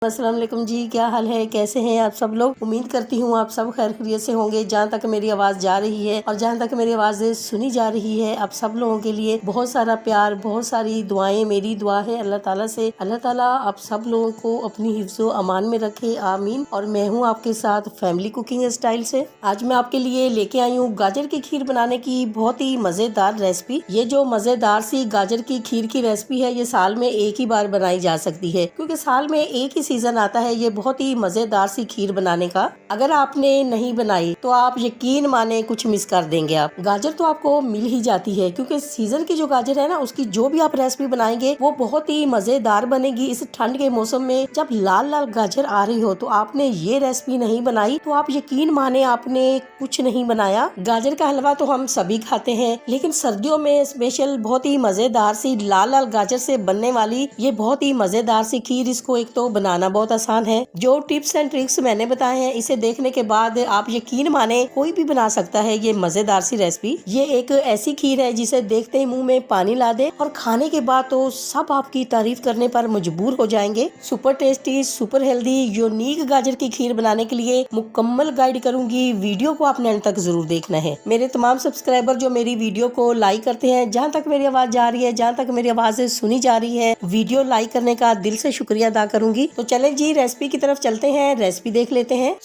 अस्सलाम वालेकुम जी, क्या हाल है, कैसे हैं आप सब लोग। उम्मीद करती हूँ आप सब खैर खैरियत से होंगे। जहाँ तक मेरी आवाज़ जा रही है और जहाँ तक मेरी आवाज़ सुनी जा रही है, आप सब लोगों के लिए बहुत सारा प्यार, बहुत सारी दुआएं। मेरी दुआ है अल्लाह ताला से, अल्लाह ताला आप सब लोगों को अपनी हिफ्ज़ो अमान में रखे, आमीन। और मैं हूँ आपके साथ फैमिली कुकिंग स्टाइल से। आज मैं आपके लिए लेके आई हूँ गाजर की खीर बनाने की बहुत ही मज़ेदार रेसिपी। ये जो मज़ेदार सी गाजर की खीर की रेसिपी है, ये साल में एक ही बार बनाई जा सकती है, क्योंकि साल में एक ही सीजन आता है ये बहुत ही मजेदार सी खीर बनाने का। अगर आपने नहीं बनाई तो आप यकीन माने कुछ मिस कर देंगे। आप गाजर तो आपको मिल ही जाती है, क्योंकि सीजन की जो गाजर है ना, उसकी जो भी आप रेसिपी बनाएंगे वो बहुत ही मजेदार बनेगी। इस ठंड के मौसम में जब लाल लाल गाजर आ रही हो, तो आपने ये रेसिपी नहीं बनाई तो आप यकीन माने आपने कुछ नहीं बनाया। गाजर का हलवा तो हम सभी खाते हैं, लेकिन सर्दियों में स्पेशल बहुत ही मजेदार सी लाल लाल गाजर से बनने वाली ये बहुत ही मजेदार सी खीर, इसको एक तो बनाना बहुत आसान है। जो टिप्स एंड ट्रिक्स मैंने बताए हैं, इसे देखने के बाद आप यकीन माने कोई भी बना सकता है ये मजेदार सी रेसिपी। ये एक ऐसी खीर है जिसे देखते ही मुंह में पानी ला दे, और खाने के बाद तो सब आपकी तारीफ करने पर मजबूर हो जाएंगे। Super tasty, super healthy, unique गाजर की खीर बनाने के लिए मुकम्मल गाइड करूंगी। वीडियो को आपने अंत तक जरूर देखना है। मेरे तमाम सब्सक्राइबर जो मेरी वीडियो को लाइक करते हैं, जहाँ तक मेरी आवाज जा रही है, जहाँ तक मेरी आवाज सुनी जा रही है, वीडियो लाइक करने का दिल से शुक्रिया अदा करूंगी। तो चलें जी, रेसिपी की तरफ चलते हैं, रेसिपी देख लेते हैं।